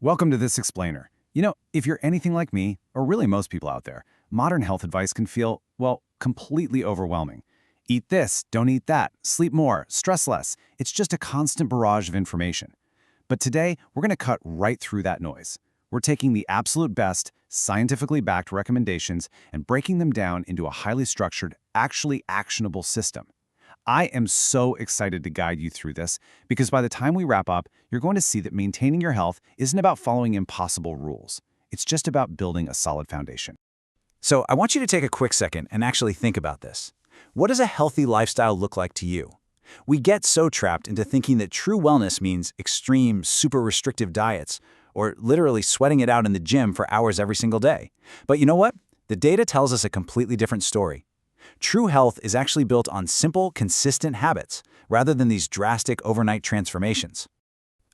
Welcome to This Explainer. If you're anything like me, or really most people out there, modern health advice can feel, well, completely overwhelming. Eat this, don't eat that, sleep more, stress less. It's just a constant barrage of information. But today, we're going to cut right through that noise. We're taking the absolute best, scientifically backed recommendations and breaking them down into a highly structured, actually actionable system. I am so excited to guide you through this because by the time we wrap up, you're going to see that maintaining your health isn't about following impossible rules. It's just about building a solid foundation. So I want you to take a quick second and actually think about this. What does a healthy lifestyle look like to you? We get so trapped into thinking that true wellness means extreme, super restrictive diets, or literally sweating it out in the gym for hours every single day. But you know what? The data tells us a completely different story. True health is actually built on simple, consistent habits, rather than these drastic overnight transformations.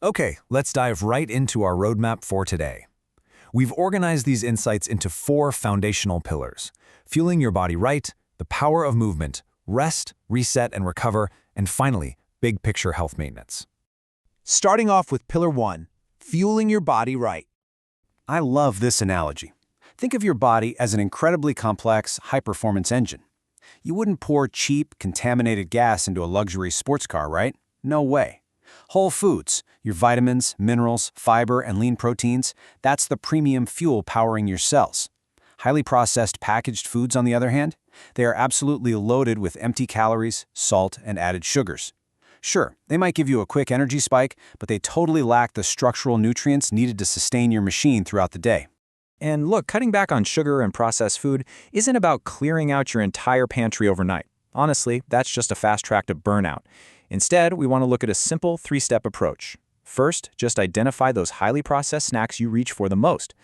Okay, let's dive right into our roadmap for today. We've organized these insights into 4 foundational pillars: fueling your body right, the power of movement, rest, reset, and recover, and finally, big picture health maintenance. Starting off with Pillar 1, fueling your body right. I love this analogy. Think of your body as an incredibly complex, high-performance engine. You wouldn't pour cheap, contaminated gas into a luxury sports car, right? No way. Whole foods, your vitamins, minerals, fiber, and lean proteins, that's the premium fuel powering your cells. Highly processed packaged foods, on the other hand, they are absolutely loaded with empty calories, salt, and added sugars. Sure, they might give you a quick energy spike, but they totally lack the structural nutrients needed to sustain your machine throughout the day. And look, cutting back on sugar and processed food isn't about clearing out your entire pantry overnight. Honestly, that's just a fast track to burnout. Instead, we want to look at a simple 3-step approach. First, just identify those highly processed snacks you reach for the most.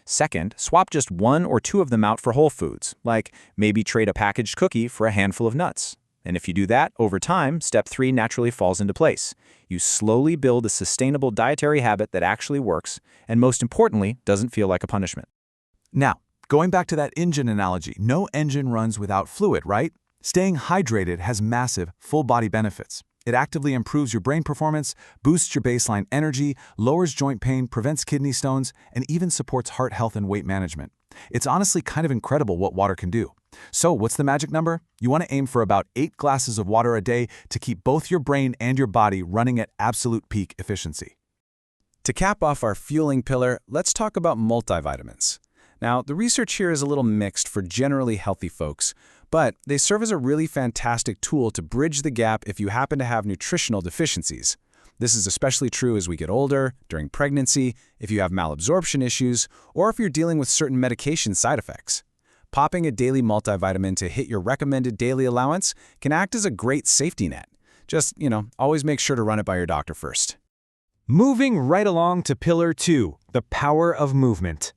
Second, swap just 1 or 2 of them out for whole foods, like maybe trade a packaged cookie for a handful of nuts. And if you do that, over time, step 3 naturally falls into place. You slowly build a sustainable dietary habit that actually works, and most importantly, doesn't feel like a punishment. Now, going back to that engine analogy, no engine runs without fluid, right? Staying hydrated has massive, full-body benefits. It actively improves your brain performance, boosts your baseline energy, lowers joint pain, prevents kidney stones, and even supports heart health and weight management. It's honestly kind of incredible what water can do. So what's the magic number? You want to aim for about 8 glasses of water a day to keep both your brain and your body running at absolute peak efficiency. To cap off our fueling pillar, let's talk about multivitamins. Now, the research here is a little mixed for generally healthy folks, but they serve as a really fantastic tool to bridge the gap if you happen to have nutritional deficiencies. This is especially true as we get older, during pregnancy, if you have malabsorption issues, or if you're dealing with certain medication side effects. Popping a daily multivitamin to hit your recommended daily allowance can act as a great safety net. Just, always make sure to run it by your doctor first. Moving right along to Pillar 2, the power of movement.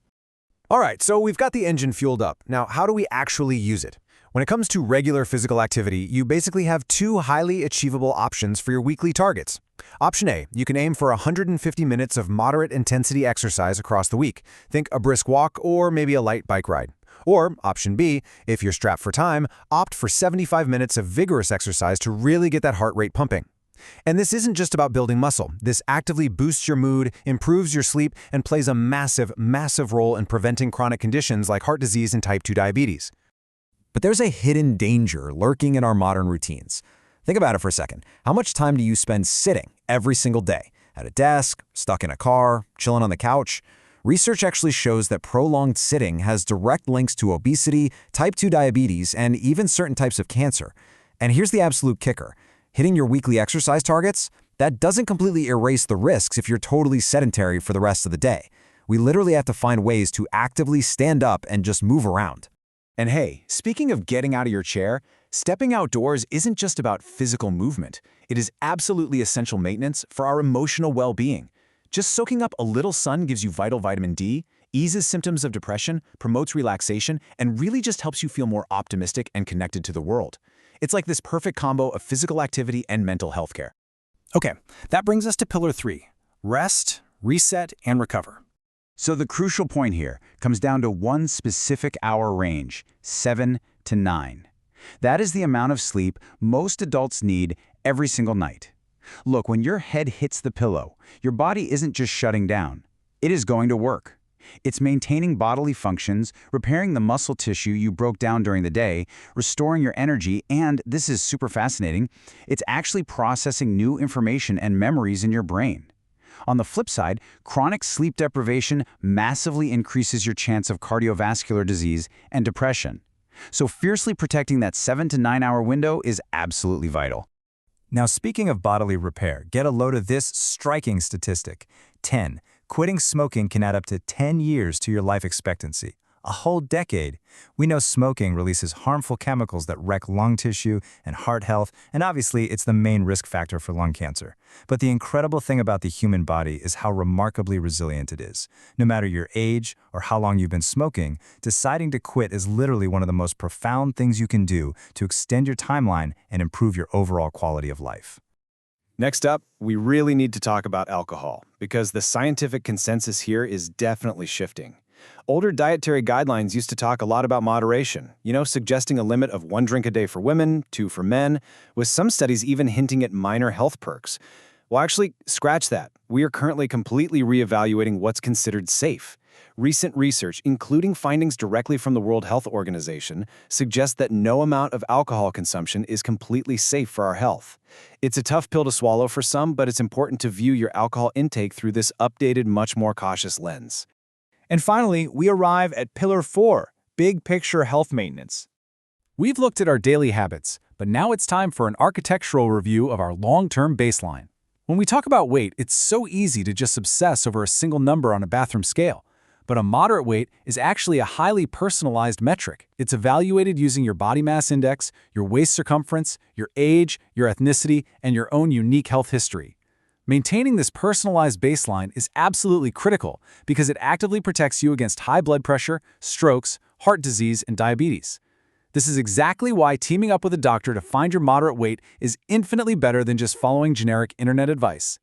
All right, so we've got the engine fueled up. Now, how do we actually use it? When it comes to regular physical activity, you basically have 2 highly achievable options for your weekly targets. Option A, you can aim for 150 minutes of moderate intensity exercise across the week. Think a brisk walk or maybe a light bike ride. Or option B, if you're strapped for time, opt for 75 minutes of vigorous exercise to really get that heart rate pumping. And this isn't just about building muscle. This actively boosts your mood, improves your sleep, and plays a massive, massive role in preventing chronic conditions like heart disease and type 2 diabetes. But there's a hidden danger lurking in our modern routines. Think about it for a second. How much time do you spend sitting every single day? At a desk, stuck in a car, chilling on the couch? Research actually shows that prolonged sitting has direct links to obesity, type 2 diabetes, and even certain types of cancer. And here's the absolute kicker. Hitting your weekly exercise targets, that doesn't completely erase the risks if you're totally sedentary for the rest of the day. We literally have to find ways to actively stand up and just move around. And hey, speaking of getting out of your chair, stepping outdoors isn't just about physical movement. It is absolutely essential maintenance for our emotional well-being. Just soaking up a little sun gives you vital vitamin D, eases symptoms of depression, promotes relaxation, and really just helps you feel more optimistic and connected to the world. It's like this perfect combo of physical activity and mental health care. Okay, that brings us to Pillar 3, rest, reset, and recover. So the crucial point here comes down to one specific hour range, 7 to 9. That is the amount of sleep most adults need every single night. Look, when your head hits the pillow, your body isn't just shutting down. It is going to work. It's maintaining bodily functions, repairing the muscle tissue you broke down during the day, restoring your energy, and, this is super fascinating, it's actually processing new information and memories in your brain. On the flip side, chronic sleep deprivation massively increases your chance of cardiovascular disease and depression. So fiercely protecting that 7 to 9 hour window is absolutely vital. Now, speaking of bodily repair, get a load of this striking statistic. 10. Quitting smoking can add up to 10 years to your life expectancy. A whole decade. We know smoking releases harmful chemicals that wreck lung tissue and heart health, and obviously it's the main risk factor for lung cancer. But the incredible thing about the human body is how remarkably resilient it is. No matter your age or how long you've been smoking, deciding to quit is literally one of the most profound things you can do to extend your timeline and improve your overall quality of life. Next up, we really need to talk about alcohol, because the scientific consensus here is definitely shifting. Older dietary guidelines used to talk a lot about moderation, suggesting a limit of 1 drink a day for women, 2 for men, with some studies even hinting at minor health perks. Well, actually, scratch that. We are currently completely reevaluating what's considered safe. Recent research, including findings directly from the World Health Organization, suggests that no amount of alcohol consumption is completely safe for our health. It's a tough pill to swallow for some, but it's important to view your alcohol intake through this updated, much more cautious lens. And finally, we arrive at Pillar 4, Big Picture Health Maintenance. We've looked at our daily habits, but now it's time for an architectural review of our long-term baseline. When we talk about weight, it's so easy to just obsess over a single number on a bathroom scale. But a moderate weight is actually a highly personalized metric. It's evaluated using your body mass index, your waist circumference, your age, your ethnicity, and your own unique health history. Maintaining this personalized baseline is absolutely critical because it actively protects you against high blood pressure, strokes, heart disease, and diabetes. This is exactly why teaming up with a doctor to find your moderate weight is infinitely better than just following generic internet advice.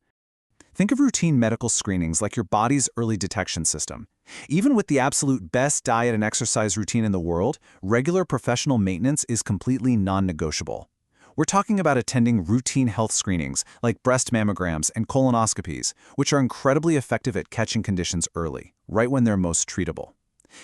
Think of routine medical screenings like your body's early detection system. Even with the absolute best diet and exercise routine in the world, regular professional maintenance is completely non-negotiable. We're talking about attending routine health screenings like breast mammograms and colonoscopies, which are incredibly effective at catching conditions early, right when they're most treatable.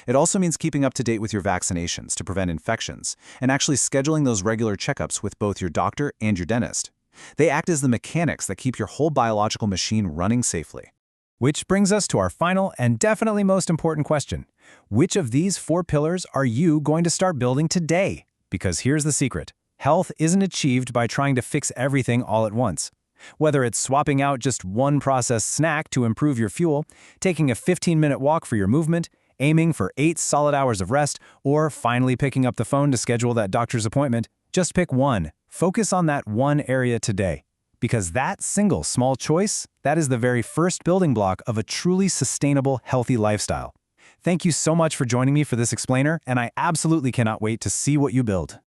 It also means keeping up to date with your vaccinations to prevent infections, and actually scheduling those regular checkups with both your doctor and your dentist. They act as the mechanics that keep your whole biological machine running safely. Which brings us to our final and definitely most important question. Which of these 4 pillars are you going to start building today? Because here's the secret. Health isn't achieved by trying to fix everything all at once. Whether it's swapping out just one processed snack to improve your fuel, taking a 15-minute walk for your movement, aiming for 8 solid hours of rest, or finally picking up the phone to schedule that doctor's appointment, just pick one. Focus on that one area today. Because that single small choice, that is the very first building block of a truly sustainable, healthy lifestyle. Thank you so much for joining me for this explainer, and I absolutely cannot wait to see what you build.